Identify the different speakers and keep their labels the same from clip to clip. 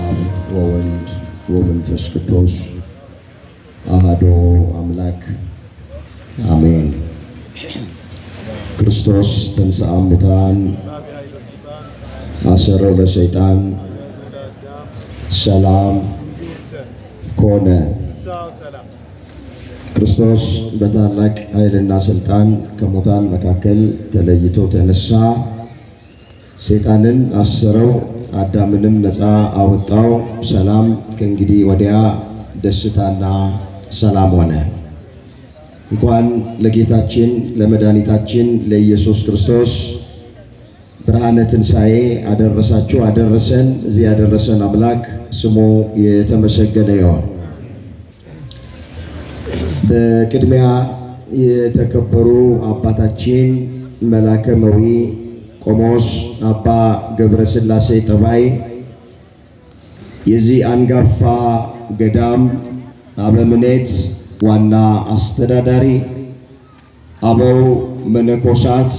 Speaker 1: አብ ወወልድ ወመንፈስ ቅዱስ አሐዱ አምላክ አሜን። ክርስቶስ ተንሥአ እሙታን አሰሮ ለሰይጣን ሰላም ኮነ። ክርስቶስ በታላቅ ኃይልና ስልጣን ከሙታን መካከል ተለይቶ ተነሳ። ሰይጣንን አሰረው፣ አዳምንም ነፃ አወጣው። ሰላም ከእንግዲህ ወዲያ ደስታና ሰላም ሆነ። እንኳን ለጌታችን ለመድኃኒታችን ለኢየሱስ ክርስቶስ ብርሃነ ትንሣኤ አደረሳችሁ አደረሰን። እዚህ ያደረሰን አምላክ ስሙ የተመሰገነ ይሁን። በቅድሚያ የተከበሩ አባታችን መላከ መዊ ቆሞስ አባ ገብረ ሥላሴ ጠባይ የዚህ አንጋፋ ገዳም አበምኔት ዋና አስተዳዳሪ፣ አበው መነኮሳት፣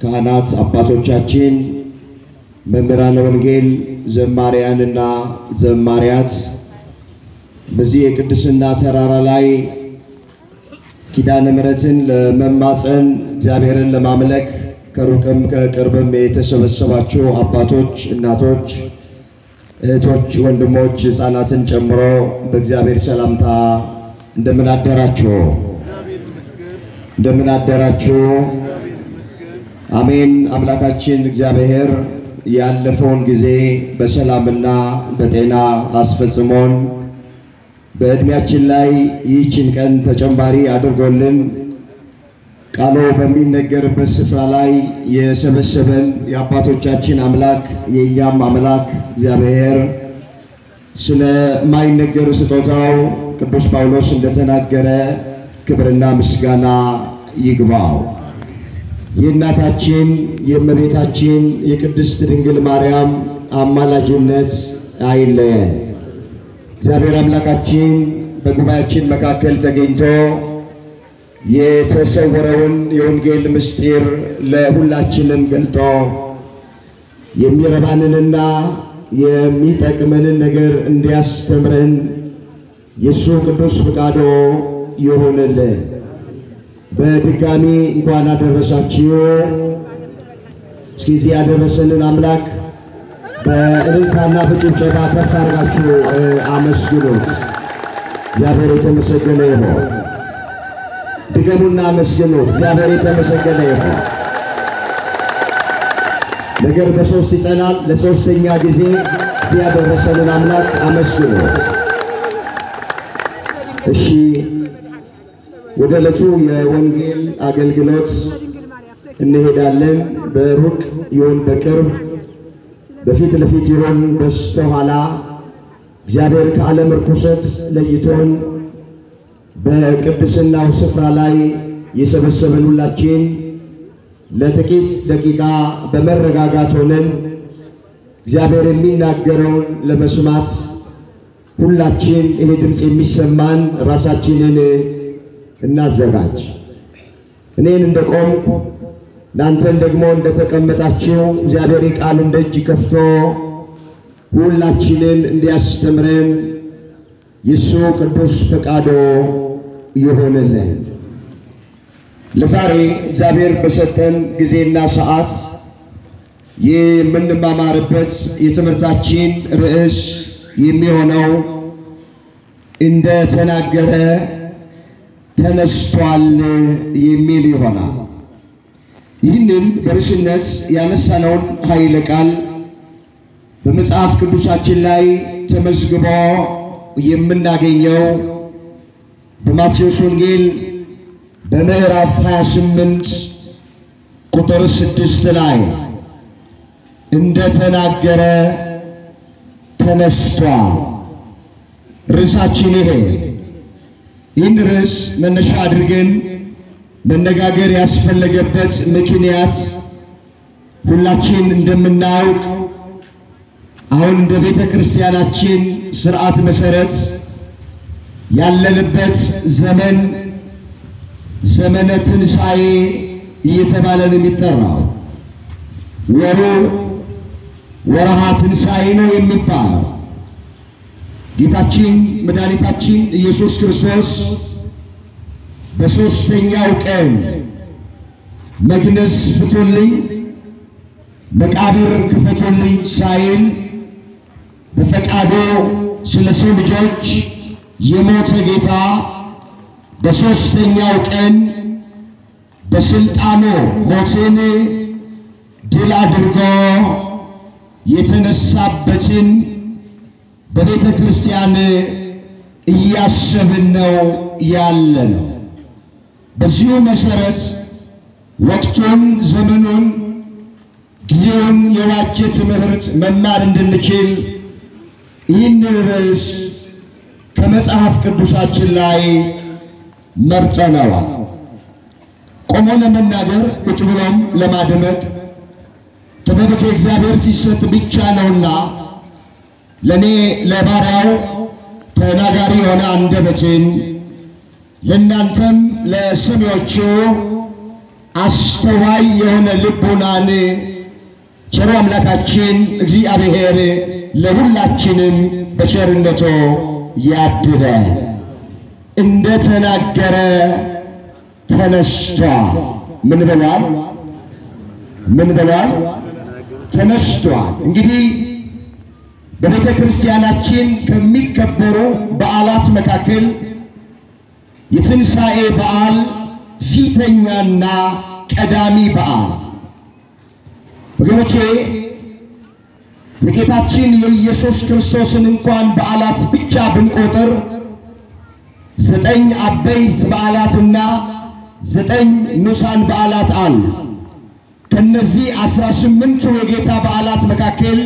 Speaker 1: ካህናት አባቶቻችን፣ መምህራነ ወንጌል፣ ዘማሪያንና ዘማሪያት በዚህ የቅድስና ተራራ ላይ ኪዳነ ምሕረትን ለመማፀን እግዚአብሔርን ለማምለክ ከሩቅም ከቅርብም የተሰበሰባችሁ አባቶች፣ እናቶች፣ እህቶች፣ ወንድሞች፣ ሕፃናትን ጨምሮ በእግዚአብሔር ሰላምታ እንደምን አደራችሁ? እንደምን አደራችሁ? አሜን። አምላካችን እግዚአብሔር ያለፈውን ጊዜ በሰላምና በጤና አስፈጽሞን በእድሜያችን ላይ ይህችን ቀን ተጨማሪ አድርጎልን ቃሉ በሚነገርበት ስፍራ ላይ የሰበሰበን የአባቶቻችን አምላክ የእኛም አምላክ እግዚአብሔር ስለማይነገር ስጦታው ቅዱስ ጳውሎስ እንደተናገረ ክብርና ምስጋና ይግባው። የእናታችን የእመቤታችን የቅድስት ድንግል ማርያም አማላጅነት አይለየን። እግዚአብሔር አምላካችን በጉባኤያችን መካከል ተገኝቶ የተሰወረውን የወንጌል ምስጢር ለሁላችንም ገልጦ የሚረባንንና የሚጠቅመንን ነገር እንዲያስተምረን የሱ ቅዱስ ፍቃዱ ይሁንልን። በድጋሚ እንኳን አደረሳችሁ። እስኪ እዚህ ያደረሰንን አምላክ በእልልታና በጭብጨባ ከፍ አድርጋችሁ አመስግኑት። እግዚአብሔር የተመሰገነ ይሁን። ድገሙና አመስግኑት። እግዚአብሔር የተመሰገነ ይሁን። ነገር በሶስት ይጸናል። ለሶስተኛ ጊዜ እዚህ ያደረሰንን አምላክ አመስግኑት። እሺ፣ ወደ ዕለቱ የወንጌል አገልግሎት እንሄዳለን። በሩቅ ይሁን በቅርብ፣ በፊት ለፊት ይሁን በስተኋላ እግዚአብሔር ከዓለም ርኩሰት ለይቶን በቅድስናው ስፍራ ላይ የሰበሰበን ሁላችን ለጥቂት ደቂቃ በመረጋጋት ሆነን እግዚአብሔር የሚናገረውን ለመስማት ሁላችን ይሄ ድምፅ የሚሰማን ራሳችንን እናዘጋጅ። እኔን እንደቆምኩ እናንተን ደግሞ እንደተቀመጣችሁ እግዚአብሔር ቃሉን ደጅ ከፍቶ ሁላችንን እንዲያስተምረን የሱ ቅዱስ ፈቃዱ ይሁንልን። ለዛሬ እግዚአብሔር በሰጠን ጊዜና ሰዓት የምንማማርበት የትምህርታችን ርዕስ የሚሆነው እንደተናገረ ተነስቷል የሚል ይሆናል። ይህንን በርዕስነት ያነሳነውን ኃይለ ቃል በመጽሐፍ ቅዱሳችን ላይ ተመዝግቦ የምናገኘው በማቴዎስ ወንጌል በምዕራፍ 28 ቁጥር 6 ላይ እንደተናገረ ተነስቷል። ርዕሳችን ይሄ። ይህን ርዕስ መነሻ አድርገን መነጋገር ያስፈለገበት ምክንያት ሁላችን እንደምናውቅ አሁን እንደ ቤተ ክርስቲያናችን ሥርዓት መሰረት ያለንበት ዘመን ዘመነ ትንሣኤ እየተባለ ነው የሚጠራው። ወሩ ወርሃ ትንሣኤ ነው የሚባለው። ጌታችን መድኃኒታችን ኢየሱስ ክርስቶስ በሦስተኛው ቀን መግነዝ ፍቱልኝ መቃብር ክፈቱልኝ ሳይል በፈቃዱ ስለ ሰው ልጆች የሞተ ጌታ በሦስተኛው ቀን በስልጣኑ ሞትን ድል አድርጎ የተነሳበትን በቤተ ክርስቲያን እያሰብን ነው ያለነው። በዚሁ መሰረት ወቅቱን ዘመኑን ጊዜውን የዋጀ ትምህርት መማር እንድንችል ይህንን ርዕስ ከመጽሐፍ ቅዱሳችን ላይ መርጠነዋል። ቆሞ ለመናገር ቁጭ ብሎም ለማድመጥ ጥበብ ከእግዚአብሔር ሲሰጥ ብቻ ነውና ለኔ ለባሪያው ተናጋሪ የሆነ አንደበትን ለእናንተም ለሰሚዎቹ አስተዋይ የሆነ ልቡናን ቸሩ አምላካችን እግዚአብሔር ለሁላችንም በቸርነቱ ያድለን። እንደተናገረ ተነስቷል። ምን ብሏል? ምን ብሏል? ተነስቷል። እንግዲህ በቤተ ክርስቲያናችን ከሚከበሩ በዓላት መካከል የትንሣኤ በዓል ፊተኛና ቀዳሚ በዓል። ወገኖቼ የጌታችን የኢየሱስ ክርስቶስን እንኳን በዓላት ብቻ ብንቆጥር 9 አበይት በዓላትና 9 ንዑሳን በዓላት አሉ። ከነዚህ 18ቱ የጌታ በዓላት መካከል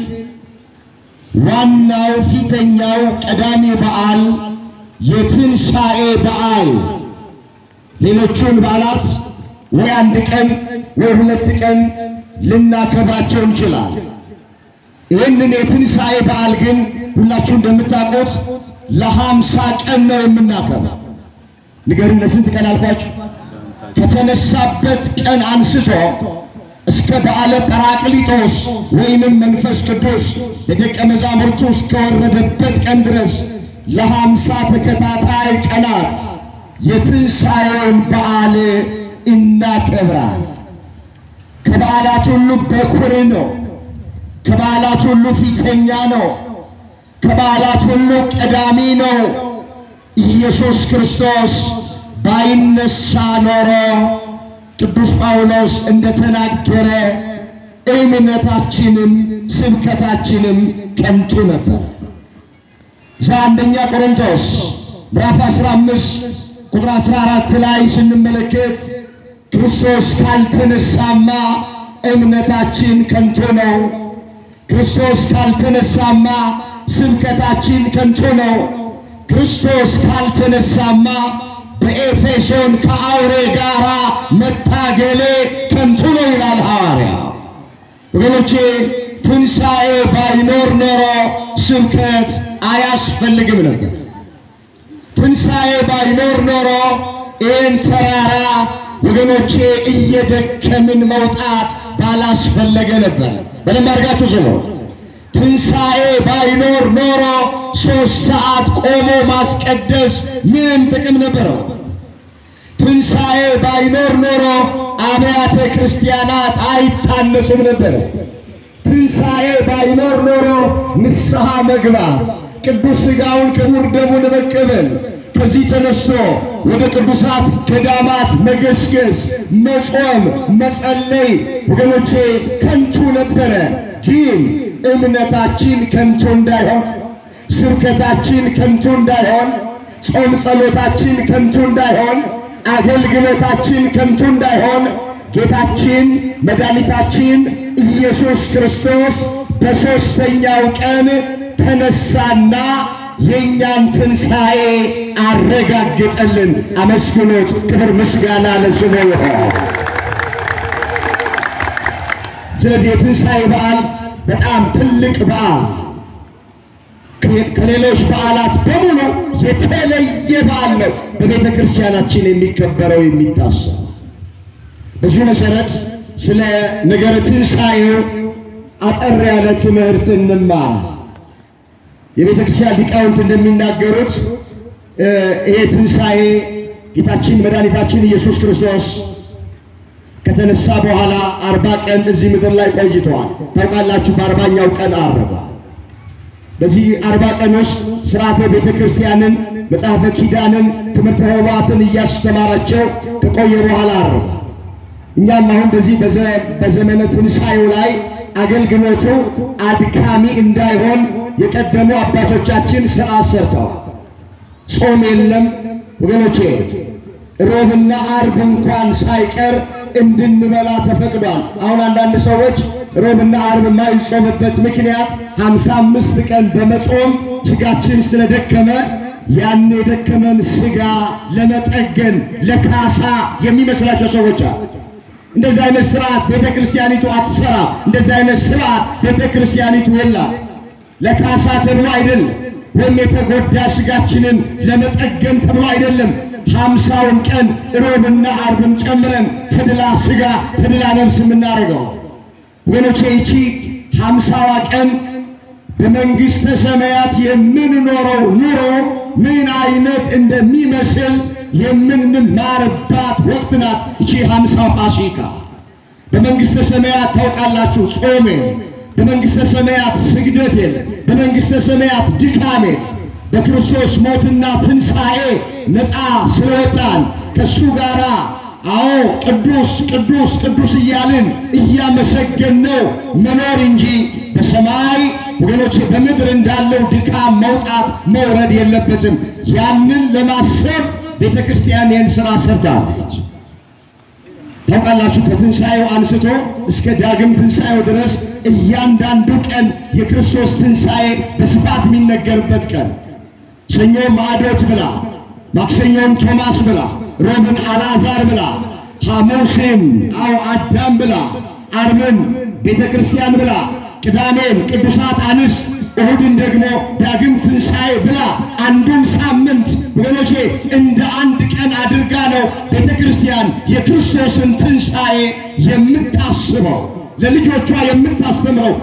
Speaker 1: ዋናው ፊተኛው ቀዳሚ በዓል የትንሣኤ በዓል። ሌሎቹን በዓላት ወይ 1 ቀን ወይ 2 ቀን ልናከብራቸው እንችላለን። ይህንን የትንሣኤ በዓል ግን ሁላችሁ እንደምታውቁት ለ50 ቀን ነው የምናከብረው። ንገሩኝ፣ ለስንት ቀን አልኳችሁ? ከተነሳበት ቀን አንስቶ እስከ በዓለ ጰራቅሊጦስ ወይንም መንፈስ ቅዱስ ለደቀ መዛሙርቱ እስከወረደበት ቀን ድረስ ለ50 ተከታታይ ቀናት የትንሣኤውን በዓል እናከብራለን። ከበዓላት ሁሉ በኩር ነው። ከበዓላት ሁሉ ፊተኛ ነው። ከበዓላት ሁሉ ቀዳሚ ነው። ኢየሱስ ክርስቶስ ባይነሳ ኖሮ ቅዱስ ጳውሎስ እንደተናገረ እምነታችንም ስብከታችንም ከንቱ ነበር። አንደኛ ቆሮንቶስ ምዕራፍ 15 ቁጥር 14 ላይ ስንመለከት ክርስቶስ ካልተነሳማ እምነታችን ከንቱ ነው፣ ክርስቶስ ካልተነሳማ ስብከታችን ከንቱ ነው፣ ክርስቶስ ካልተነሳማ በኤፌሶን ከአውሬ ጋራ መታገሌ ከንቱ ነው ይላል ሐዋርያ። ወገኖቼ ትንሣኤ ባይኖር ኖሮ ስብከት አያስፈልግም ነበር። ትንሣኤ ባይኖር ኖሮ ይህን ተራራ ወገኖቼ እየደከምን መውጣት ባላስፈለገ ነበር። በደንብ አድርጋችሁ ስሙ። ትንሣኤ ባይኖር ኖሮ 3 ሰዓት ቆሞ ማስቀደስ ምን ጥቅም ነበረው? ትንሣኤ ባይኖር ኖሮ አብያተ ክርስቲያናት አይታነጹም ነበር። ትንሣኤ ባይኖር ኖሮ ንስሐ መግባት፣ ቅዱስ ሥጋውን ክቡር ደሙን መቀበል፣ ከዚህ ተነስቶ ወደ ቅዱሳት ገዳማት መገስገስ፣ መጾም፣ መጸለይ ወገኖቼ ከንቱ ነበረ። ግን እምነታችን ከንቱ እንዳይሆን፣ ስብከታችን ከንቱ እንዳይሆን፣ ጾም ጸሎታችን ከንቱ እንዳይሆን፣ አገልግሎታችን ከንቱ እንዳይሆን ጌታችን መድኃኒታችን ኢየሱስ ክርስቶስ በሦስተኛው ቀን ተነሳና የእኛን ትንሣኤ አረጋግጠልን። አመስግኖት። ክብር ምስጋና ለስሙ ይሁን። ስለዚህ የትንሣኤ በዓል በጣም ትልቅ በዓል፣ ከሌሎች በዓላት በሙሉ የተለየ በዓል ነው በቤተ ክርስቲያናችን የሚከበረው የሚታሰብ። በዚህ መሰረት ስለ ነገረ ትንሣኤው አጠር ያለ ትምህርት እንማር። የቤተክርስቲያን ሊቃውንት እንደሚናገሩት ይሄ ትንሣኤ ጌታችን መድኃኒታችን ኢየሱስ ክርስቶስ ከተነሳ በኋላ 40 ቀን እዚህ ምድር ላይ ቆይቷል። ታውቃላችሁ፣ በ40ኛው ቀን አረገ። በዚህ 40 ቀን ውስጥ ሥርዓተ ቤተክርስቲያንን፣ መጽሐፈ ኪዳንን፣ ትምህርተ ኅቡዓትን እያስተማራቸው ከቆየ በኋላ አረገ። እኛም አሁን በዚህ በዘመነ ትንሣኤው ላይ አገልግሎቱ አድካሚ እንዳይሆን የቀደሙ አባቶቻችን ሥርዓት ሰርተዋል። ጾም የለም ወገኖቼ፣ ሮብና ዓርብ እንኳን ሳይቀር እንድንበላ ተፈቅዷል። አሁን አንዳንድ ሰዎች ሮብና ዓርብ የማይጾምበት ምክንያት 55 ቀን በመጾም ስጋችን ስለደከመ ያን የደከመን ስጋ ለመጠገን ለካሳ የሚመስላቸው ሰዎች አሉ። እንደዚህ አይነት ሥርዓት ቤተክርስቲያኒቱ አትሰራ። እንደዚህ አይነት ሥርዓት ቤተክርስቲያኒቱ የላት። ለካሳ ተብሎ አይደለም፣ ወይም የተጎዳ ስጋችንን ለመጠገን ተብሎ አይደለም። 50ውን ቀን ሮብና ዓርብን ጨምረን ተድላ ስጋ ተድላ ነፍስ የምናደርገው ወገኖቼ፣ ይቺ 50ዋ ቀን በመንግሥተ ሰማያት የምንኖረው ኑሮ ምን አይነት እንደሚመስል የምንማርባት ወቅት ናት። ይቺ 50 ፋሲካ በመንግሥተ ሰማያት ታውቃላችሁ፣ ጾም የለም። በመንግሥተ ሰማያት ስግደት የለም። በመንግሥተ ሰማያት ድካም የለም። በክርስቶስ ሞትና ትንሣኤ ነፃ ስለወጣን ከሱ ጋራ ቅዱስ ቅዱስ ቅዱስ እያልን እያመሰገንነው መኖር እንጂ በሰማይ ወገኖቼ በምድር እንዳለው ድካም መውጣት መውረድ የለበትም። ያንን ለማሰብ ቤተክርስቲያን ይህን ሥራ ሰርታለች። ታውቃላችሁ፣ ከትንሣኤው አንስቶ እስከ ዳግም ትንሣኤው ድረስ እያንዳንዱ ቀን የክርስቶስ ትንሣኤ በስፋት የሚነገርበት ቀን። ሰኞ ማዕዶት ብላ፣ ማክሰኞም ቶማስ ብላ፣ ሮብን አልዓዛር ብላ፣ ሐሙስን አዳም ብላ፣ ዓርብን ቤተክርስቲያን ብላ፣ ቅዳሜን ቅዱሳት አንስት፣ እሁድን ደግሞ ዳግም ትንሣኤ ብላ አንዱን ሳምንት ወገኖቼ እንደ አንድ ቀን አድርጋ ነው ቤተክርስቲያን የክርስቶስን ትንሣኤ የምታስበው፣ ለልጆቿ የምታስተምረው።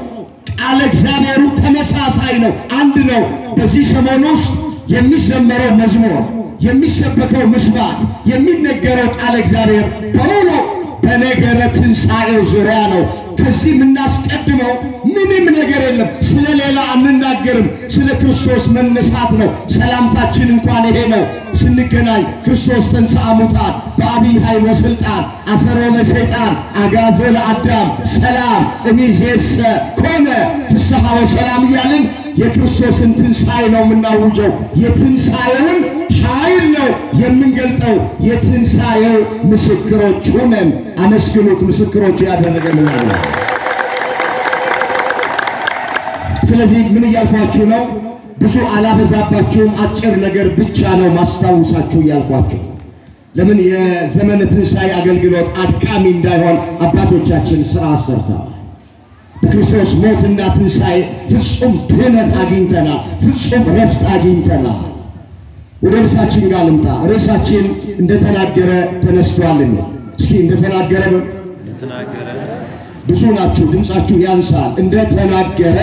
Speaker 1: ቃለ እግዚአብሔሩ ተመሳሳይ ነው፣ አንድ ነው። በዚህ ሰሞን ውስጥ የሚዘመረው መዝሙር፣ የሚሰበከው ምስባክ፣ የሚነገረው ቃለ እግዚአብሔር በሙሉ በነገረ ትንሣኤው ዙሪያ ነው። ከዚህ የምናስቀድመው ምንም ነገር የለም። ስለ ሌላ አንናገርም። ስለ ክርስቶስ መነሳት ነው። ሰላምታችን እንኳን ይሄ ነው። ስንገናኝ ክርስቶስ ተንሥአ እሙታን በዐቢይ ኃይል ወሥልጣን አሰሮ ለሰይጣን አግዓዞ ለአዳም ሰላም እምይእዜሰ ኮነ ፍስሐ ወሰላም እያልን የክርስቶስን ትንሣኤ ነው የምናውጀው። የትንሣኤውን ኃይል ነው የምንገልጠው። የትንሣኤው ምስክሮች ነን። አመስግኑት፣ ምስክሮቹ ያደረገን ነው። ስለዚህ ምን እያልኳችሁ ነው? ብዙ አላበዛባችሁም። አጭር ነገር ብቻ ነው ማስታወሳችሁ እያልኳችሁ። ለምን የዘመነ ትንሣኤ አገልግሎት አድካሚ እንዳይሆን አባቶቻችን ሥራ ሰርተዋል። በክርስቶስ ሞትና ትንሣኤ ፍጹም ድኅነት አግኝተናል። ፍጹም ረፍት አግኝተናል። ወደ ርዕሳችን ጋር ልምጣ። ርዕሳችን እንደተናገረ ተነስቷል። እስኪ እንደተናገረ ብዙ ናችሁ፣ ድምጻችሁ ያንሳል። እንደተናገረ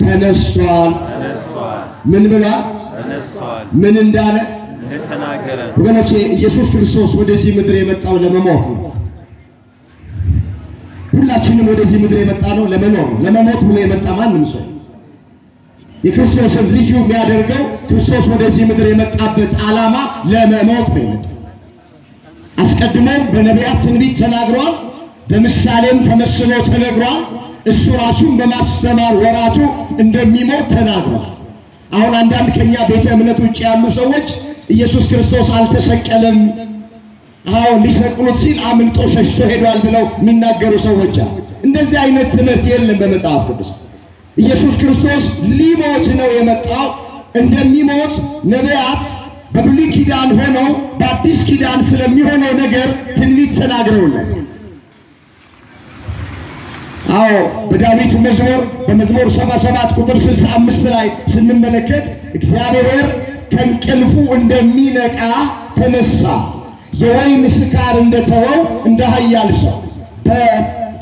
Speaker 1: ተነስቷል። ምን ብላ ተነስቷል? ምን እንዳለ እንደተናገረ። ወገኖቼ ኢየሱስ ክርስቶስ ወደዚህ ምድር የመጣው ለመሞት ነው። ሁላችንም ወደዚህ ምድር የመጣ ነው ለመኖር፣ ለመሞት ብሎ የመጣ ማንም ሰው የክርስቶስን ልዩ የሚያደርገው ክርስቶስ ወደዚህ ምድር የመጣበት ዓላማ ለመሞት ነው የመጣው። አስቀድሞም በነቢያት ትንቢት ተናግሯል። በምሳሌም ተመስሎ ተነግሯል። እሱ ራሱን በማስተማር ወራቱ እንደሚሞት ተናግሯል። አሁን አንዳንድ ከኛ ቤተ እምነት ውጭ ያሉ ሰዎች ኢየሱስ ክርስቶስ አልተሰቀለም፣ ሊሰቅሉት ሲል አምልጦ ሸሽቶ ሄዷል ብለው የሚናገሩ ሰዎች አሉ። እንደዚህ አይነት ትምህርት የለም በመጽሐፍ ቅዱስ። ኢየሱስ ክርስቶስ ሊሞት ነው የመጣው። እንደሚሞት ነቢያት በብሉይ ኪዳን ሆነው በአዲስ ኪዳን ስለሚሆነው ነገር ትንቢት ተናግረውለት፣ በዳዊት መዝሙር በመዝሙር 77 ቁጥር 65 ላይ ስንመለከት እግዚአብሔር ከእንቅልፉ እንደሚነቃ ተነሳ፣ የወይን ስካር እንደተወው እንደ ኃያል ሰው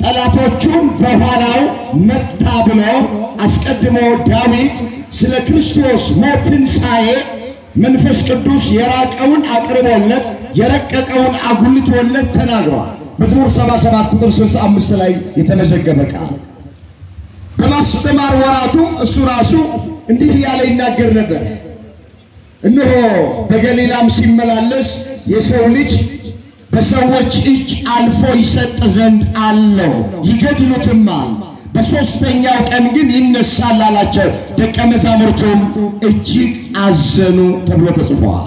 Speaker 1: ጠላቶቹን በኋላው መታ ብሎ አስቀድሞ ዳዊት ስለ ክርስቶስ ሞት ትንሣኤ መንፈስ ቅዱስ የራቀውን አቅርቦለት የረቀቀውን አጉልቶለት ተናግሯል። መዝሙር 77 ቁጥር 65 ላይ የተመዘገበ ቃል። በማስተማር ወራቱ እሱ ራሱ እንዲህ ያለ ይናገር ነበር። እነሆ በገሊላም ሲመላለስ የሰው ልጅ በሰዎች እጅ አልፎ ይሰጥ ዘንድ አለው፣ ይገድሉትማል፣ በሦስተኛው ቀን ግን ይነሳል አላቸው። ደቀ መዛሙርቱም እጅግ አዘኑ ተብሎ ተጽፏል።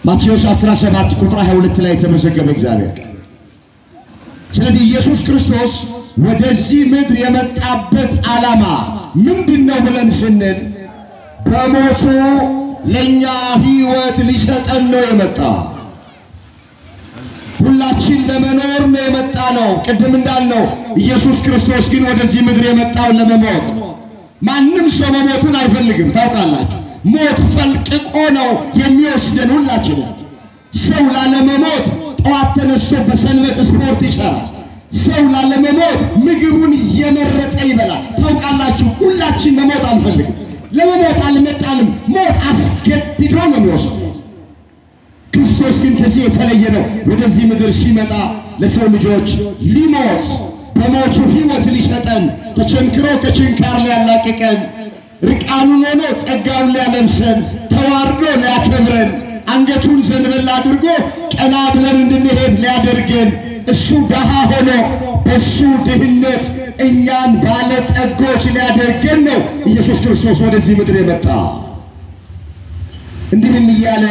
Speaker 1: ማቴዎስ 17 ቁጥር 22 ላይ የተመዘገበ እግዚአብሔር። ስለዚህ ኢየሱስ ክርስቶስ ወደዚህ ምድር የመጣበት ዓላማ ምንድነው ብለን ስንል በሞቱ ለኛ ሕይወት ሊሰጠን ነው የመጣው። ሁላችን ለመኖር ነው የመጣ ነው። ቅድም እንዳልነው ኢየሱስ ክርስቶስ ግን ወደዚህ ምድር የመጣው ለመሞት። ማንም ሰው መሞትን አይፈልግም ታውቃላችሁ። ሞት ፈልቅቆ ነው የሚወስደን ሁላችንም። ሰው ላለመሞት ጠዋት ተነስቶ በሰንበት ስፖርት ይሰራል። ሰው ላለመሞት ምግቡን እየመረጠ ይበላል። ታውቃላችሁ ሁላችን መሞት አንፈልግም። ለመሞት አልመጣንም። ሞት አስገድዶ ነው የሚወስደው። ክርስቶስ ግን ከዚህ የተለየ ነው። ወደዚህ ምድር ሲመጣ ለሰው ልጆች ሊሞት በሞቱ ሕይወት ሊሰጠን ተቸንክሮ ከችንካር ሊያላቅቀን ርቃኑን ሆኖ ጸጋውን ሊያለብሰን ተዋርዶ ሊያከብረን አንገቱን ዘንበል አድርጎ ቀና ብለን እንድንሄድ ሊያደርገን እሱ ደሃ ሆኖ በሱ ድህነት እኛን ባለጠጎች ሊያደርገን ነው ኢየሱስ ክርስቶስ ወደዚህ ምድር የመጣ። እንዲህም እያለ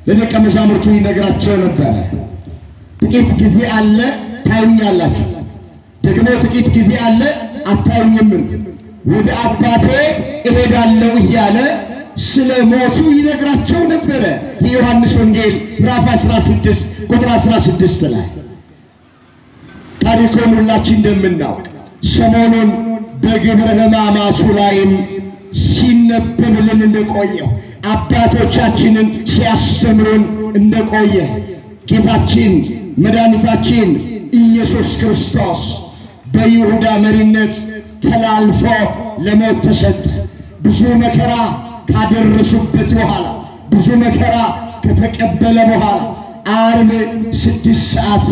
Speaker 1: ለደቀ መዛሙርቱ ይነግራቸው ነበር። ጥቂት ጊዜ አለ ታዩኛላችሁ፣ ደግሞ ጥቂት ጊዜ አለ አታዩኝም፣ ወደ አባቴ እሄዳለሁ እያለ ስለ ሞቱ ይነግራቸው ነበር። የዮሐንስ ወንጌል ምዕራፍ 16 ቁጥር 16 ላይ ታሪኩን ሁላችን እንደምናውቅ ሰሞኑን በግብረ ሕማማቱ ላይም ሲነበብልን እንደቆየው አባቶቻችንን ሲያስተምሩን እንደቆየ ጌታችን መድኃኒታችን ኢየሱስ ክርስቶስ በይሁዳ መሪነት ተላልፎ ለሞት ተሰጠ። ብዙ መከራ ካደረሱበት በኋላ ብዙ መከራ ከተቀበለ በኋላ ዓርብ 6 ሰዓት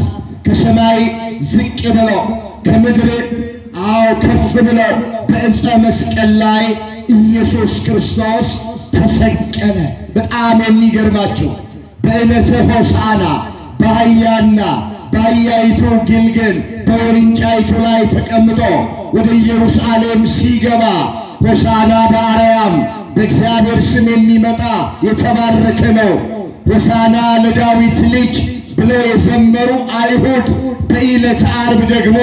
Speaker 1: ከሰማይ ዝቅ ብሎ ከምድር ከፍ ብሎ በዕፀ መስቀል ላይ ኢየሱስ ክርስቶስ ተሰቀለ። በጣም የሚገርማችሁ በዕለተ ሆሳዕና በአህያና በአህያይቱ ግልገል በውርንጫይቱ ላይ ተቀምጦ ወደ ኢየሩሳሌም ሲገባ ሆሳዕና በአርያም በእግዚአብሔር ስም የሚመጣ የተባረከ ነው፣ ሆሳዕና ለዳዊት ልጅ ብለው የዘመሩ አይሁድ በዕለተ ዓርብ ደግሞ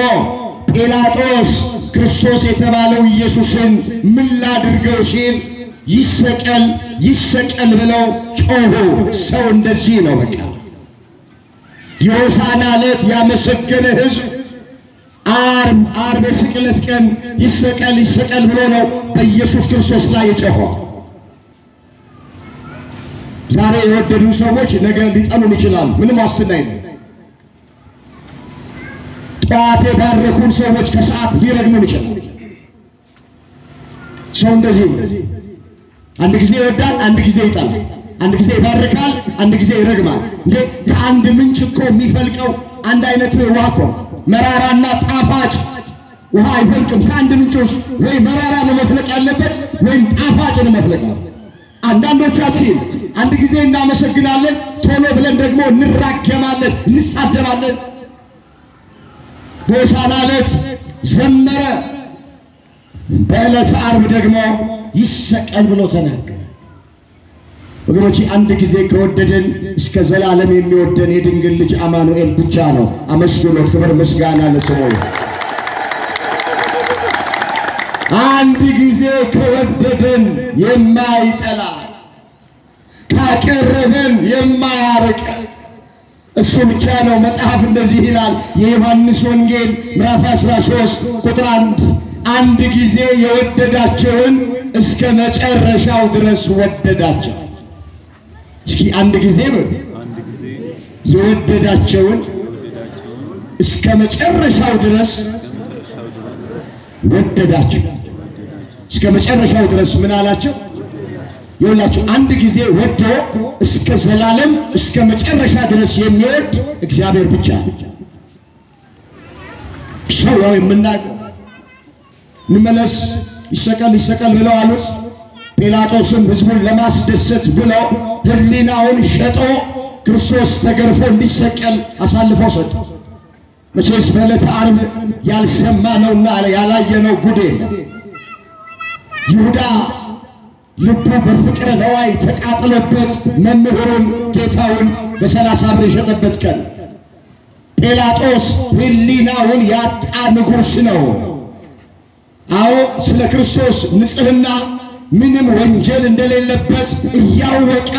Speaker 1: ጲላጦስ ክርስቶስ የተባለው ኢየሱስን ምን ላድርገው ሲል ይሰቀል ይሰቀል ብለው ጮሁ። ሰው እንደዚህ ነው። በቃ የሆሳዕና ዕለት ያመሰገነ ሕዝብ ዓርብ የስቅለት ቀን ይሰቀል ይሰቀል ብሎ ነው በኢየሱስ ክርስቶስ ላይ የጮኸው። ዛሬ የወደዱ ሰዎች ነገ ሊጠሉን ይችላሉ። ምንም ዋስትና የለም። ጠዋት የባረኩን ሰዎች ከሰዓት ሊረግሙን ይችላሉ። ሰው እንደዚህ ነው። አንድ ጊዜ ይወዳል፣ አንድ ጊዜ ይጠላል። አንድ ጊዜ ይባርካል፣ አንድ ጊዜ ይረግማል። እንዴ ከአንድ ምንጭ እኮ የሚፈልቀው አንድ አይነት ውሃ እኮ መራራና ጣፋጭ ውሃ አይፈልቅም። ከአንድ ምንጭ ውስጥ ወይ መራራ ነው መፍለቅ ያለበት ወይም ጣፋጭ ነው መፍለቅ ያለበት። አንዳንዶቻችን አንድ ጊዜ እናመሰግናለን፣ ቶሎ ብለን ደግሞ እንራገማለን፣ እንሳደባለን። በሆሳዕና ዕለት ዘመረ፣ በዕለተ ዓርብ ደግሞ ይሰቀል ብሎ ተናገረ። ወገኖቼ አንድ ጊዜ ከወደደን እስከ ዘላለም የሚወደን የድንግል ልጅ አማኑኤል ብቻ ነው። አመስግኖት፣ ክብር ምስጋና ለስሙ። አንድ ጊዜ ከወደደን የማይጠላ ካቀረበን የማያርቀን እሱ ብቻ ነው። መጽሐፍ እንደዚህ ይላል። የዮሐንስ ወንጌል ምዕራፍ 13 ቁጥር 1 አንድ ጊዜ የወደዳቸውን እስከ መጨረሻው ድረስ ወደዳቸው። እስኪ አንድ ጊዜ የወደዳቸውን እስከ መጨረሻው ድረስ ወደዳቸው። እስከ መጨረሻው ድረስ ምን አላቸው? ይኸውላችሁ አንድ ጊዜ ወዶ እስከ ዘላለም እስከ መጨረሻ ድረስ የሚወድ እግዚአብሔር ብቻ ነው። ሰው ያው የምናውቀው እንመለስ ይሰቀል ብለው አሉት። ጲላጦስም ሕዝቡን ለማስደሰት ብለው ሕሊናውን ሸጦ ክርስቶስ ተገርፎ እንዲሰቀል አሳልፎ ሰጠ። መቼስ በዕለተ ዓርብ ያልሰማነውና ያላየነው ጉድ የለም። ይሁዳ ልቡ በፍቅረ ነዋይ ተቃጥሎበት መምህሩን ጌታውን በ30 ብር የሸጠበት ቀን ጲላጦስ ሕሊናውን ያጣ ንጉሥ ነው። አዎ ስለ ክርስቶስ ንጽሕና ምንም ወንጀል እንደሌለበት እያወቀ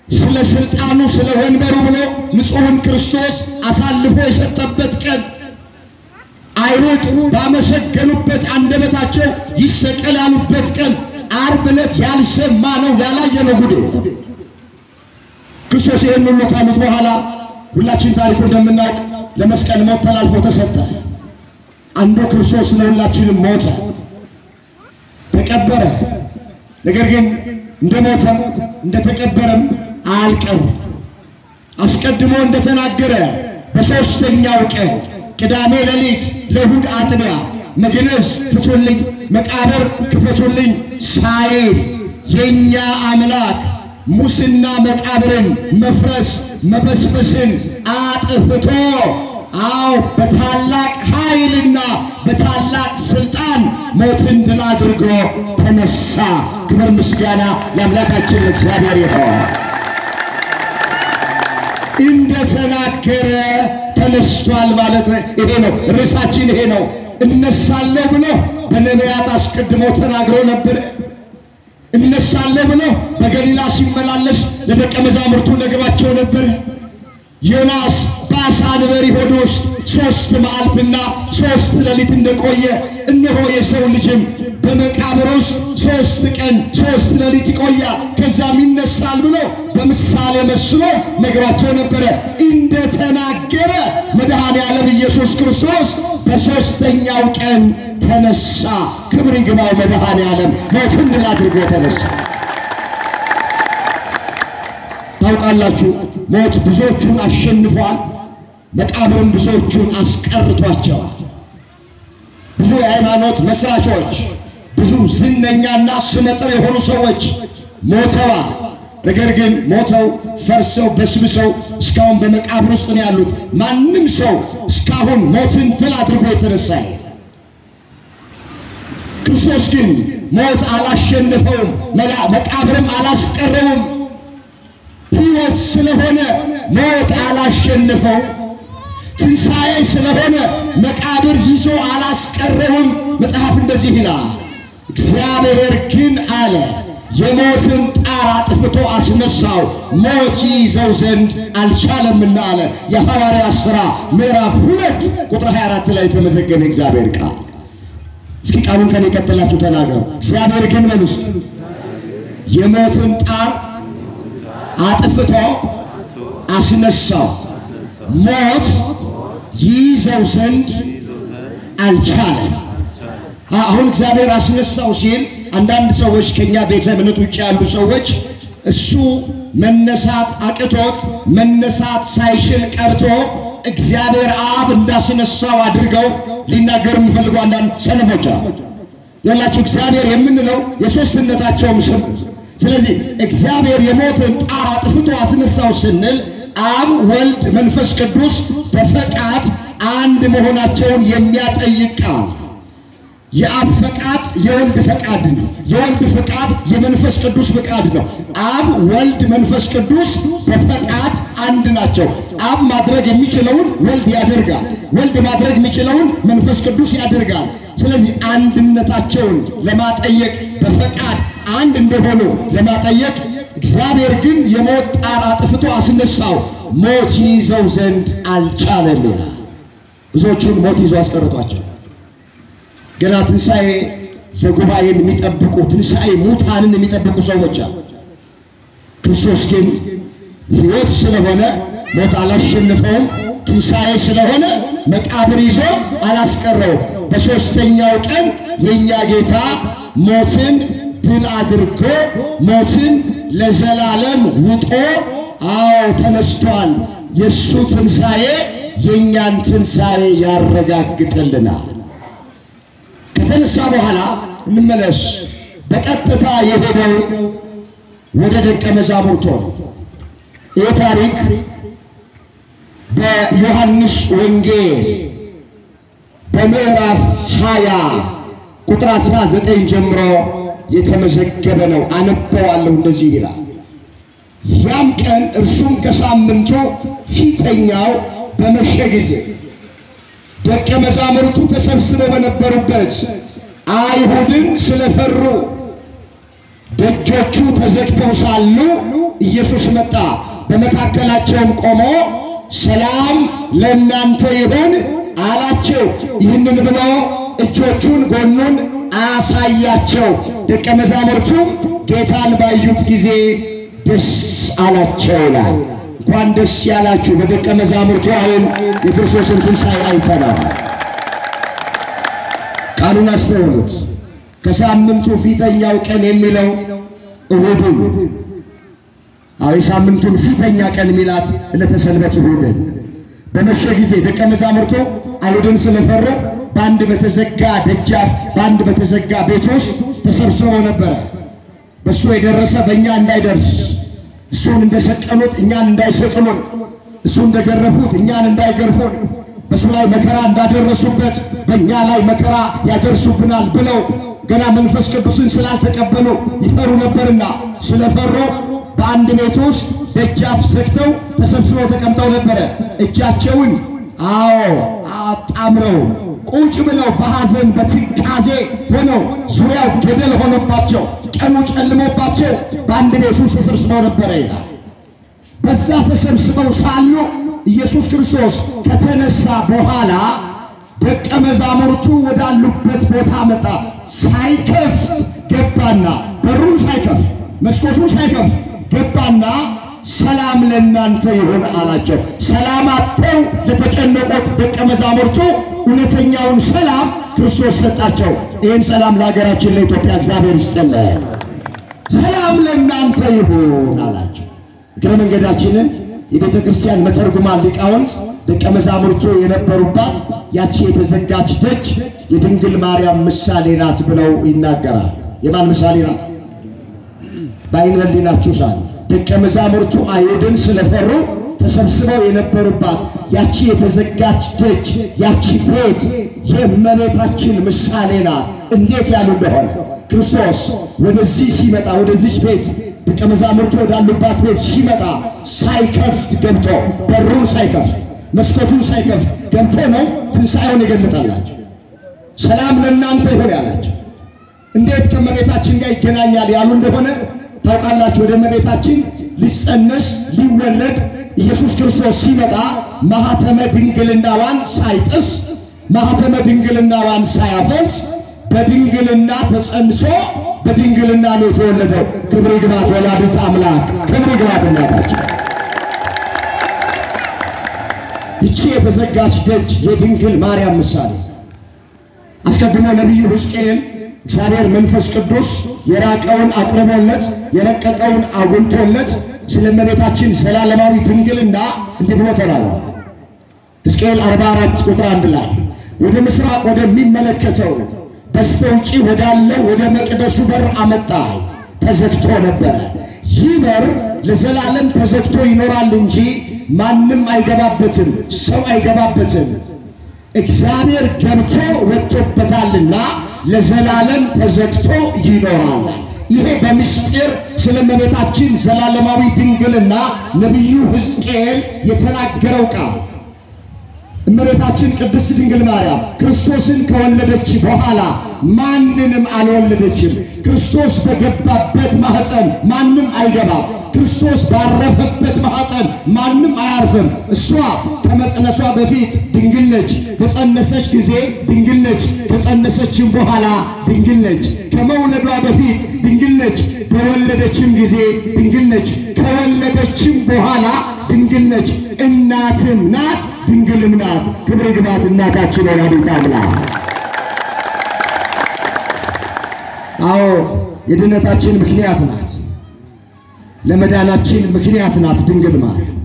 Speaker 1: ስለ ስልጣኑ ስለ ወንበሩ ብሎ ንጹሕን ክርስቶስ አሳልፎ የሰጠበት ቀን አይሁድ ባመሰገኑበት አንደበታቸው ይሰቀል ያሉበት ቀን ዓርብ ዕለት ያልሰማነው ያላየነው ጉድ ክርስቶስ ይህን ሁሉ ካሉት በኋላ ሁላችን ታሪኩ እንደምናውቅ ለመስቀል ሞት ተላልፎ ተሰጠ። አንዱ ክርስቶስ ለሁላችንም ሞተ፣ ተቀበረ። ነገር ግን እንደሞተም እንደተቀበረም አልቀረም። አስቀድሞ እንደተናገረ በሦስተኛው ቀን ቅዳሜ ሌሊት ለእሑድ አጥቢያ መግነዝ ፍቱልኝ፣ መቃብር ክፈቱልኝ ሳይል የኛ አምላክ ሙስና መቃብርን መፍረስ መበስበስን አጥፍቶ አው በታላቅ ኃይልና በታላቅ ስልጣን ሞትን ድል አድርጎ ተነሳ። ክብር ምስጋና ለአምላካችን ለእግዚአብሔር ይሁን። እንደተናገረ ተነስቷል ማለት ይሄ ነው። ርዕሳችን ይሄ ነው። እነሳለሁ ብሎ በነቢያት አስቀድሞ ተናግሮ ነበር። እነሳለሁ ብሎ በገሊላ ሲመላለስ ለደቀ መዛሙርቱ ነግሯቸው ነበር። ዮናስ በአሳ አንበሪ ሆድ ውስጥ 3 መዓልትና 3 ሌሊት እንደቆየ እነሆ የሰው ልጅም በመቃብር ውስጥ 3 ቀን 3 ሌሊት ይቆያል ከዛም ይነሳል ብሎ በምሳሌ መስሎ ነግሯቸው ነበረ። እንደተናገረ መድኃኔ ዓለም ኢየሱስ ክርስቶስ በሦስተኛው ቀን ተነሳ። ክብር ይግባው መድኃኔ ዓለም ሞትን ድል አድርጎ ተነሳ። ታውቃላችሁ ሞት ብዙዎቹን አሸንፏል፣ መቃብርም ብዙዎቹን አስቀርቷቸዋል። ብዙ የሃይማኖት መስራቾች፣ ብዙ ዝነኛና ስመጥር የሆኑ ሰዎች ሞተዋል። ነገር ግን ሞተው ፈርሰው በስብሰው እስካሁን በመቃብር ውስጥ ነው ያሉት። ማንም ሰው እስካሁን ሞትን ድል አድርጎ የተነሳ ክርስቶስ ግን ሞት አላሸነፈውም፣ መቃብርም አላስቀረውም። ሕይወት ስለሆነ ሞት አላሸነፈው፣ ትንሣኤ ስለሆነ መቃብር ይዞ አላስቀረውም። መጽሐፍ እንደዚህ ይላል፣ እግዚአብሔር ግን አለ የሞትን ጣር አጥፍቶ አስነሳው፣ ሞት ይዘው ዘንድ አልቻለምና አለ። የሐዋርያት ሥራ ምዕራፍ 2 ቁጥር 24 ላይ የተመዘገበ እግዚአብሔር ቃል። እስኪ ቃሉን ከኔ ቀጥላችሁ ተናገሩ። እግዚአብሔር ግን በሉስ የሞትን ጣር አጥፍቶ አስነሳው፣ ሞት ይዘው ዘንድ አልቻለም። አሁን እግዚአብሔር አስነሳው ሲል አንዳንድ ሰዎች ከኛ ቤተ እምነት ውጭ ያሉ ሰዎች እሱ መነሳት አቅቶት መነሳት ሳይችል ቀርቶ እግዚአብሔር አብ እንዳስነሳው አድርገው ሊናገሩ የሚፈልጉ አንዳንድ ሰነፎች አሉ። ያላችሁ እግዚአብሔር የምንለው የሦስትነታቸውም ስም። ስለዚህ እግዚአብሔር የሞትን ጣር አጥፍቶ አስነሳው ስንል አብ ወልድ መንፈስ ቅዱስ በፈቃድ አንድ መሆናቸውን የሚያጠይቅ ቃል። የአብ ፈቃድ የወልድ ፈቃድ ነው። የወልድ ፈቃድ የመንፈስ ቅዱስ ፈቃድ ነው። አብ ወልድ መንፈስ ቅዱስ በፈቃድ አንድ ናቸው። አብ ማድረግ የሚችለውን ወልድ ያደርጋል፣ ወልድ ማድረግ የሚችለውን መንፈስ ቅዱስ ያደርጋል። ስለዚህ አንድነታቸውን ለማጠየቅ በፈቃድ አንድ እንደሆኑ ለማጠየቅ እግዚአብሔር ግን የሞት ጣር አጥፍቶ አስነሳው፣ ሞት ይዘው ዘንድ አልቻለም ይላል። ብዙዎቹን ሞት ይዞ አስቀርጧቸው ገና ትንሣኤ ዘጉባኤን የሚጠብቁ ትንሣኤ ሙታንን የሚጠብቁ ሰዎች አሉ። ክርስቶስ ግን ሕይወት ስለሆነ ሞት አላሸነፈውም፣ ትንሣኤ ስለሆነ መቃብር ይዞ አላስቀረው። በሦስተኛው ቀን የኛ ጌታ ሞትን ድል አድርጎ ሞትን ለዘላለም ውጦ ተነስቷል። የሱ ትንሣኤ የኛን ትንሣኤ ያረጋግጥልናል። ከተነሳ በኋላ እንመለስ። በቀጥታ የሄደው ወደ ደቀ መዛሙርቱ ነው። ይህ ታሪክ በዮሐንስ ወንጌል በምዕራፍ 20 ቁጥር 19 ጀምሮ የተመዘገበ ነው። አነበዋለሁ። እንደዚህ ይላል። ያም ቀን እርሱም ከሳምንቱ ፊተኛው በመሸ ጊዜ ደቀ መዛሙርቱ ተሰብስበው በነበሩበት አይሁድን ስለፈሩ ደጆቹ ተዘግተው ሳሉ ኢየሱስ መጣ፣ በመካከላቸውም ቆሞ ሰላም ለእናንተ ይሁን አላቸው። ይህንን ብሎ እጆቹን ጎኑን አሳያቸው። ደቀ መዛሙርቱም ጌታን ባዩት ጊዜ ደስ አላቸው ይላል። እንኳን ደስ ያላችሁ። በደቀ መዛሙርቱ አሁን የክርስቶስን ትንሣኤ አይተናል። ቃሉን አስተውሉት። ከሳምንቱ ፊተኛው ቀን የሚለው እሁድን፣ የሳምንቱን ፊተኛ ቀን ሚላት ዕለተ ሰንበት እሁድን በመሸ ጊዜ ደቀ መዛሙርቱ አይሁድን ስለፈሩ በአንድ በተዘጋ ደጃፍ በአንድ በተዘጋ ቤት ውስጥ ተሰብስበው ነበረ። በእሱ የደረሰ በእኛ እንዳይደርስ፣ እሱን እንደሰቀሉት እኛን እንዳይሰቅሉን፣ እሱ እንደገረፉት እኛን እንዳይገርፉን፣ በእሱ ላይ መከራ እንዳደረሱበት በእኛ ላይ መከራ ያደርሱብናል ብለው ገና መንፈስ ቅዱስን ስላልተቀበሉ ይፈሩ ነበርና ስለፈሩ በአንድ ቤት ውስጥ ደጃፍ ዘግተው ተሰብስበው ተቀምጠው ነበረ። እጃቸውን አጣምረው ቁጭ ብለው በሐዘን በትካዜ ሆነው ዙሪያው ገደል ሆነባቸው፣ ቀኑ ጨልሞባቸው በአንድ ቤት ውስጥ ተሰብስበው ነበረ ይላል። በዛ ተሰብስበው ሳሉ ኢየሱስ ክርስቶስ ከተነሳ በኋላ ደቀ መዛሙርቱ ወዳሉበት ቦታ መጣ። ሳይከፍት ገባና በሩን ሳይከፍት መስኮቱን ሳይከፍት ገባና ሰላም ለእናንተ ይሁን አላቸው። ሰላም አጥተው ለተጨነቁት ደቀ መዛሙርቱ እውነተኛውን ሰላም ክርስቶስ ሰጣቸው። ይህን ሰላም ለሀገራችን ለኢትዮጵያ እግዚአብሔር ይስጥልን። ሰላም ለእናንተ ይሁን አላቸው። እግረ መንገዳችንን የቤተ ክርስቲያን መተርጉማን ሊቃውንት ደቀ መዛሙርቱ የነበሩባት ያቺ የተዘጋች ደጅ የድንግል ማርያም ምሳሌ ናት ብለው ይናገራል። የማን ምሳሌ ናት? በዓይነ ሕሊናችሁ ሳሉ ደቀ መዛሙርቱ አይሁድን ስለፈሩ ተሰብስበው የነበሩባት ያቺ የተዘጋች ደጅ ያቺ ቤት የእመቤታችን ምሳሌ ናት። እንዴት ያሉ እንደሆነ ክርስቶስ ወደዚህ ሲመጣ ወደዚች ቤት ደቀ መዛሙርቱ ወዳሉባት ቤት ሲመጣ ሳይከፍት ገብቶ በሩን ሳይከፍት መስኮቱን ሳይከፍት ገብቶ ነው ትንሣኤውን የገለጠላቸው። ሰላም ለእናንተ ይሁን ያላቸው። እንዴት ከእመቤታችን ጋር ይገናኛል ያሉ እንደሆነ ታውቃላችሁ። ወደ እመቤታችን ሊጸነስ ሊወለድ ኢየሱስ ክርስቶስ ሲመጣ ማኅተመ ድንግልናዋን ሳይጥስ ማኅተመ ድንግልናዋን ሳያፈልስ በድንግልና ተጸንሶ በድንግልና ነው የተወለደው። ክብር ይግባት ወላዲተ አምላክ፣ ክብር ይግባት እናታችን። ይቺ የተዘጋች ደጅ የድንግል ማርያም ምሳሌ አስቀድሞ ነቢዩ ሕዝቅኤል እግዚአብሔር መንፈስ ቅዱስ የራቀውን አቅርቦለት የረቀቀውን አጉልቶለት ስለ እመቤታችን ዘላለማዊ ድንግልና እንዲህ ብሎ ተናግሯል። ሕዝቅኤል 44 ቁጥር 1 ላይ ወደ ምስራቅ ወደሚመለከተው በስተውጪ ወዳለው ወደ መቅደሱ በር አመጣኝ፣ ተዘግቶ ነበረ። ይህ በር ለዘላለም ተዘግቶ ይኖራል እንጂ ማንም አይገባበትም፣ ሰው አይገባበትም። እግዚአብሔር ገብቶ ወጥቶበታልና ለዘላለም ተዘግቶ ይኖራል። ይሄ በምስጢር ስለ እመቤታችን ዘላለማዊ ድንግልና ነቢዩ ሕዝቅኤል የተናገረው ቃል እመቤታችን ቅድስት ድንግል ማርያም ክርስቶስን ከወለደች በኋላ ማንንም አልወለደችም። ክርስቶስ በገባበት ማህፀን ማንም አይገባም። ክርስቶስ ባረፈበት ማህፀን ማንም አያርፍም። እሷ ከመጽነሷ በፊት ድንግል ነች፣ በጸነሰች ጊዜ ድንግል ነች፣ ከጸነሰችም በኋላ ድንግል ነች። ከመውለዷ በፊት ድንግል ነች፣ በወለደችም ጊዜ ድንግል ነች፣ ከወለደችም በኋላ ድንግል ነች፣ እናትም ናት፣ ድንግልም ናት። ክብር ይግባት እናታችን ወላዲተ አምላክ። አዎ የድነታችን ምክንያት ናት፣ ለመዳናችን ምክንያት ናት ድንግል ማርያም።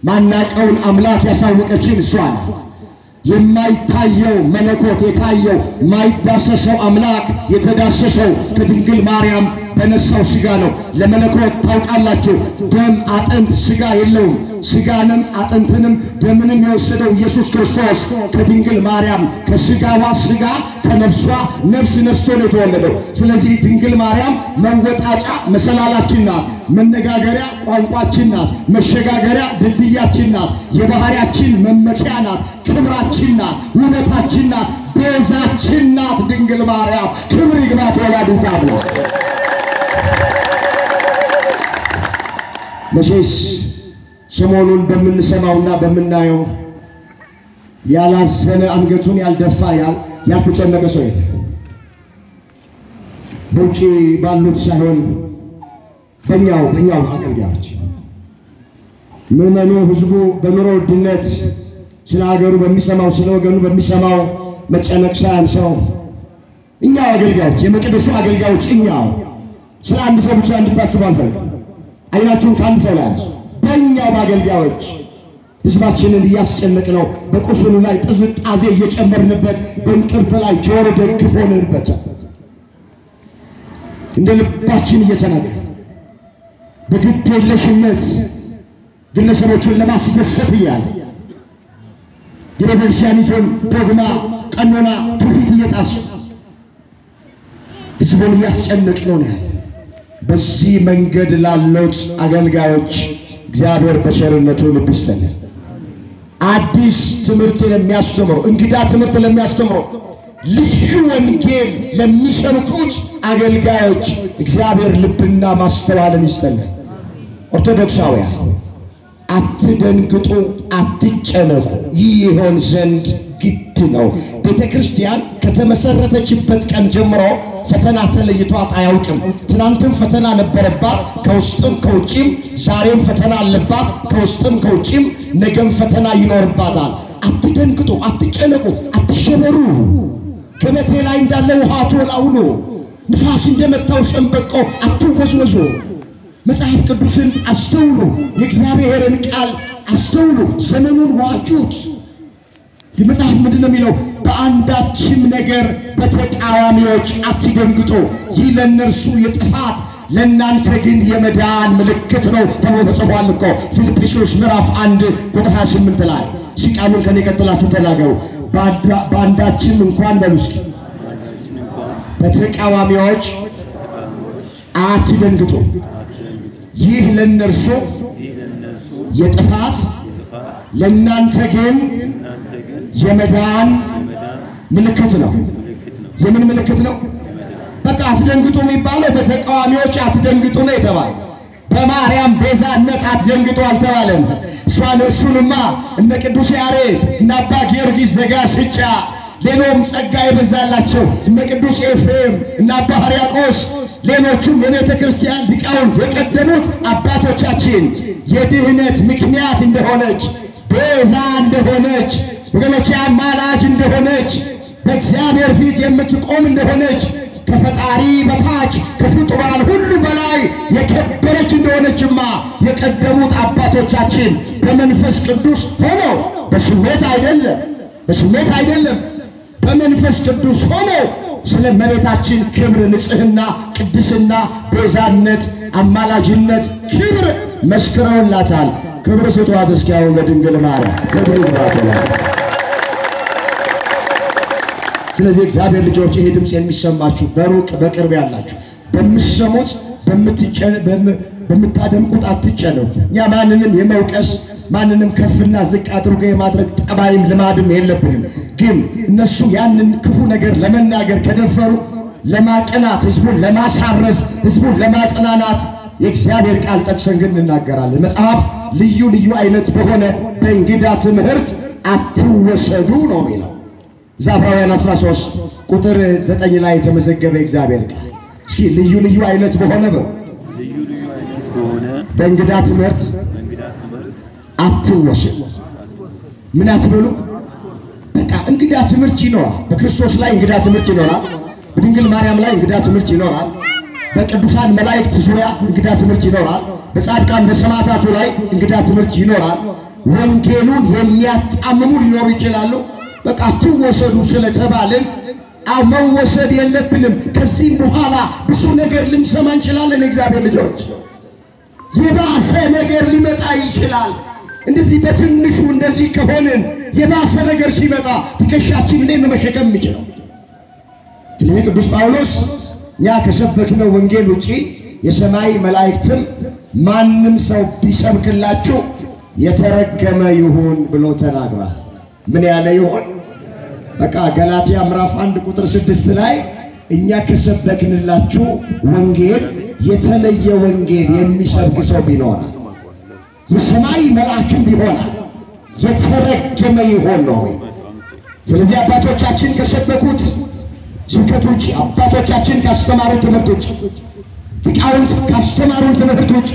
Speaker 1: ማናቀውን አምላክ ያሳወቀችን እሷ ናት። የማይታየው መለኮት የታየው ማይዳሰሰው አምላክ የተዳሰሰው ከድንግል ማርያም በነሳው ሥጋ ነው። ለመለኮት ታውቃላችሁ ደም አጥንት ሥጋ የለውም። ሥጋንም አጥንትንም ደምንም የወሰደው ኢየሱስ ክርስቶስ ከድንግል ማርያም ከሥጋዋ ሥጋ ከነፍሷ ነፍስ ነስቶ ነው የተወለደው። ስለዚህ ድንግል ማርያም መወጣጫ መሰላላችን ናት፣ መነጋገሪያ ቋንቋችን ናት፣ መሸጋገሪያ ድልድያችን ናት፣ የባህሪያችን መመኪያ ናት፣ ክብራችን ናት፣ ውበታችን ናት፣ ቤዛችን ናት ድንግል ማርያም። ክብር ይግባት ወላዲተ አምላክ። መቼስ ሰሞኑን በምንሰማውና በምናየው ያላዘነ አንገቱን ያልደፋ ያልተጨነቀ ሰው የለም። በውጪ ባሉት ሳይሆን በእኛው አገልጋዮች ምዕመኑ ሕዝቡ በኑሮ ውድነት ስለ ሀገሩ በሚሰማው ስለ ወገኑ በሚሰማው መጨነቅ ሳያንሰው እኛው አገልጋዮች የመቅደሱ አገልጋዮች እኛው ስለ አንድ ሰው ብቻ እንድታስቡ አልፈልግም። አይናችሁን ከአንድ ሰው ላይ አንሱ። በእኛው በአገልጋዮች ሕዝባችንን እያስጨነቅነው በቁስሉ ላይ ጥዝጣዜ እየጨመርንበት በእንቅርት ላይ ጆሮ ደግፍ ሆነንበት እንደ ልባችን እየተናገረ በግድ የለሽነት ግለሰቦችን ለማስደሰት እያለ የቤተክርስቲያኒቱን ዶግማ ቀኖና ትውፊት እየጣሱ ሕዝቡን እያስጨነቅነው ነው ያለ። በዚህ መንገድ ላሉት አገልጋዮች እግዚአብሔር በቸርነቱ ልብ ይስጠን። አዲስ ትምህርት ለሚያስተምሩ እንግዳ ትምህርት ለሚያስተምሩ ልዩ ወንጌል ለሚሰብኩት አገልጋዮች እግዚአብሔር ልብና ማስተዋልን ይስጠን። ኦርቶዶክሳውያን አትደንግጡ፣ አትጨነቁ። ይህ ይሆን ዘንድ ግድ ነው። ቤተክርስቲያን ከተመሰረተችበት ቀን ጀምሮ ፈተና ተለይቷት አያውቅም። ትናንትም ፈተና ነበረባት ከውስጥም ከውጭም፣ ዛሬም ፈተና አለባት ከውስጥም ከውጭም፣ ነገም ፈተና ይኖርባታል። አትደንግጡ፣ አትጨነቁ፣ አትሸበሩ። ገበቴ ላይ እንዳለ ውሃ አትወላውሉ። ንፋስ እንደመታው ሸምበቆ አትወዝወዙ። መጽሐፍ ቅዱስን አስተውሉ፣ የእግዚአብሔርን ቃል አስተውሉ፣ ዘመኑን ዋጁት። መጽሐፍ ምንድን ነው የሚለው? በአንዳችም ነገር በተቃዋሚዎች አትደንግጡ፣ ይህ ለእነርሱ የጥፋት ለእናንተ ግን የመዳን ምልክት ነው ተብሎ ተጽፏል እኮ ፊልጵስዩስ ምዕራፍ 1 ቁጥር 28 ላይ። ቃሉን ከኔ ቀጥላችሁ ተናገሩ። በአንዳችም እንኳን በሉ እስኪ በተቃዋሚዎች አትደንግጡ፣ ይህ ለእነርሱ የጥፋት ለእናንተ ግን የመዳን ምልክት ነው። የምን ምልክት ነው? በቃ አትደንግጡ የሚባለው በተቃዋሚዎች አትደንግጡ ነው የተባለው። በማርያም ቤዛነት አትደንግጡ አልተባለም። እሱንማ እነ ቅዱስ ያሬድ እነ አባ ጊዮርጊስ ዘጋስጫ ሌሎም ጸጋ የበዛላቸው እነ ቅዱስ ኤፍሬም እነ አባ ሕርያቆስ ሌሎቹም የቤተ ክርስቲያን ሊቃውንት የቀደሙት አባቶቻችን የድህነት ምክንያት እንደሆነች ቤዛ እንደሆነች ወገኖች አማላጅ እንደሆነች በእግዚአብሔር ፊት የምትቆም እንደሆነች ከፈጣሪ በታች ከፍጡራን ሁሉ በላይ የከበረች እንደሆነችማ የቀደሙት አባቶቻችን በመንፈስ ቅዱስ ሆነው በስሜት አይደለም በመንፈስ ቅዱስ ሆነው ስለ እመቤታችን ክብር፣ ንጽህና፣ ቅድስና፣ ቤዛነት፣ አማላጅነት ክብር መስክረውላታል። ክብር ስጧት እስኪ አሁን ለድንግል ማርያም ክብር ይግባታል። ስለዚህ እግዚአብሔር ልጆች ይሄ ድምጽ የሚሰማችሁ በሩቅ በቅርብ ያላችሁ በምትሰሙት በምታደምቁት አትጨነቁ። እኛ ማንንም የመውቀስ ማንንም ከፍና ዝቅ አድርጎ የማድረግ ጠባይም ልማድም የለብንም። ግን እነሱ ያንን ክፉ ነገር ለመናገር ከደፈሩ ለማቅናት፣ ህዝቡን ለማሳረፍ፣ ህዝቡን ለማጽናናት የእግዚአብሔር ቃል ጠቅሰን ግን እንናገራለን። መጽሐፍ ልዩ ልዩ አይነት በሆነ በእንግዳ ትምህርት አትወሰዱ ነው የሚለው። ዕብራውያን 13 ቁጥር 9 ላይ የተመዘገበ እግዚአብሔር ቃል። እስኪ ልዩ ልዩ አይነት በሆነ በእንግዳ ትምህርት አትወሰዱ። ምን አትበሉ? በቃ እንግዳ ትምህርት ይኖራል። በክርስቶስ ላይ እንግዳ ትምህርት ይኖራል። በድንግል ማርያም ላይ እንግዳ ትምህርት ይኖራል። በቅዱሳን መላእክት ዙሪያ እንግዳ ትምህርት ይኖራል። በጻድቃን በሰማዕታቱ ላይ እንግዳ ትምህርት ይኖራል። ወንጌሉን የሚያጣምሙ ሊኖሩ ይችላሉ። በቃ አትወሰዱ ስለተባልን መወሰድ የለብንም። ከዚህ በኋላ ብዙ ነገር ልንሰማ እንችላለን። እግዚአብሔር ልጆች የባሰ ነገር ሊመጣ ይችላል። እንደዚህ በትንሹ እንደዚህ ከሆንን የባሰ ነገር ሲመጣ ትከሻችን እንዴት ነው መሸከም የሚችለው? ስለዚህ ቅዱስ ጳውሎስ ያ ከሰበክነው ወንጌል ውጪ የሰማይ መላእክትም ማንም ሰው ቢሰብክላችሁ የተረገመ ይሁን ብሎ ተናግሯል። ምን ያለ ይሁን? በቃ ገላትያ ምዕራፍ 1 ቁጥር 6 ላይ እኛ ከሰበክንላችሁ ወንጌል የተለየ ወንጌል የሚሰብክ ሰው ቢኖር የሰማይ መልአክም ቢሆን የተረገመ ይሆን ነው። ስለዚህ አባቶቻችን ከሰበኩት ስብከት ውጭ፣ አባቶቻችን ካስተማሩት ትምህርት ውጭ፣ ሊቃውንት ካስተማሩት ትምህርት ውጭ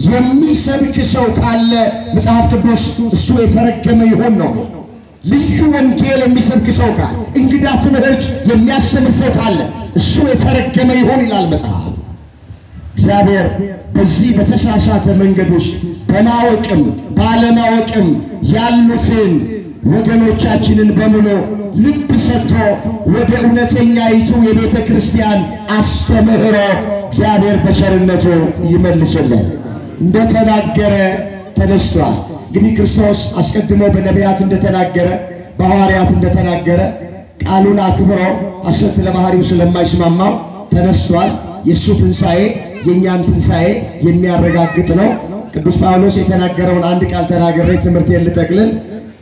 Speaker 1: የሚሰብክ ሰው ካለ መጽሐፍ ቅዱስ እሱ የተረገመ ይሆን ነው። ልዩ ወንጌል የሚሰብክ ሰው ካለ፣ እንግዳ ትምህርት የሚያስተምር ሰው ካለ እሱ የተረገመ ይሆን ይላል መጽሐፍ። እግዚአብሔር በዚህ በተሳሳተ መንገድ ውስጥ በማወቅም ባለማወቅም ያሉትን ወገኖቻችንን በሙሉ ልብ ሰጥቶ ወደ እውነተኛይቱ የቤተ ክርስቲያን አስተምህሮ እግዚአብሔር በቸርነቱ ይመልስልን። እንደተናገረ ተነስቷል። እንግዲህ ክርስቶስ አስቀድሞ በነቢያት እንደተናገረ በሐዋርያት እንደተናገረ ቃሉን አክብሮ ሐሰት ለባህሪው ስለማይስማማው ተነስቷል። የእሱ ትንሣኤ የእኛን ትንሣኤ የሚያረጋግጥ ነው። ቅዱስ ጳውሎስ የተናገረውን አንድ ቃል ተናግሬ ትምህርቴን ልጠቅልል።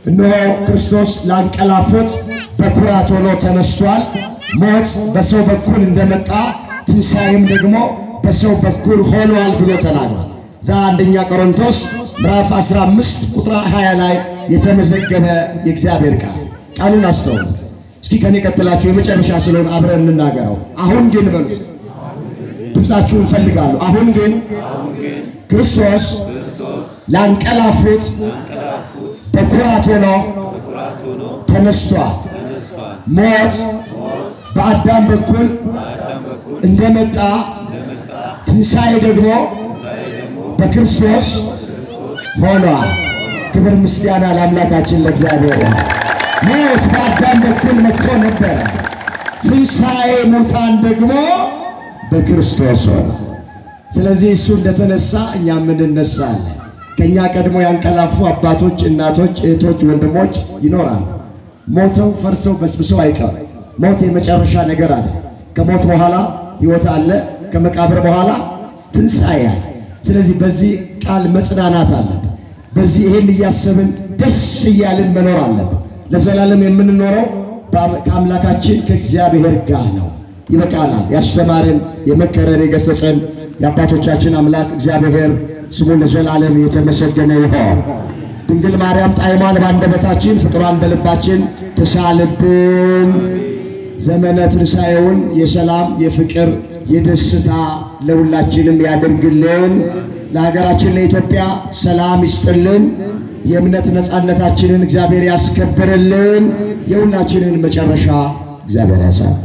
Speaker 1: እነሆ ክርስቶስ ላንቀላፉት በኩራት ሆኖ ተነስቷል። ሞት በሰው በኩል እንደመጣ ትንሣኤም ደግሞ በሰው በኩል ሆኗል ብሎ ተናግሯል። ዛ አንደኛ ቆሮንቶስ ምዕራፍ 15 ቁጥር 20 ላይ የተመዘገበ የእግዚአብሔር ቃል። ቃሉን አስተውሉት እስኪ። ከኔ ቀጥላችሁ የመጨረሻ ስለሆነ አብረን እንናገረው። አሁን ግን በሉ፣ ድምፃችሁን ፈልጋለሁ። አሁን ግን ክርስቶስ ላንቀላፉት በኩራት ሆኖ ተነስቷል። ሞት በአዳም በኩል እንደመጣ ትንሣኤ ደግሞ በክርስቶስ ሆኗል። ክብር ምስጋና ለአምላካችን ለእግዚአብሔር። ሞት በአዳም በኩል መጥቶ ነበረ። ትንሣኤ ሙታን ደግሞ በክርስቶስ ሆነ። ስለዚህ እሱ እንደተነሳ እኛም እንነሳለን። ከኛ ቀድሞ ያንቀላፉ አባቶች፣ እናቶች፣ እህቶች፣ ወንድሞች ይኖራሉ። ሞተው ፈርሰው በስብሰው አይቀር። ሞት የመጨረሻ ነገር አለ። ከሞት በኋላ ሕይወት አለ። ከመቃብር በኋላ ትንሣኤ አለ። ስለዚህ በዚህ ቃል መጽናናት አለብን። በዚህ ይሄን እያሰብን ደስ እያልን መኖር አለብን። ለዘላለም የምንኖረው ከአምላካችን ከእግዚአብሔር ጋር ነው። ይበቃናል። ያስተማረን የመከረን የገሰጸን የአባቶቻችን አምላክ እግዚአብሔር ስሙ ለዘላለም የተመሰገነ ይሁን። ድንግል ማርያም ጣዕሟን በአንደበታችን ፍቅሯን በልባችን ትሳልብን። ዘመነ ትንሣኤውን የሰላም የፍቅር የደስታ ለሁላችንም ያደርግልን። ለሀገራችን ለኢትዮጵያ ሰላም ይስጥልን። የእምነት ነፃነታችንን እግዚአብሔር ያስከብርልን። የሁላችንን መጨረሻ እግዚአብሔር ያሳል።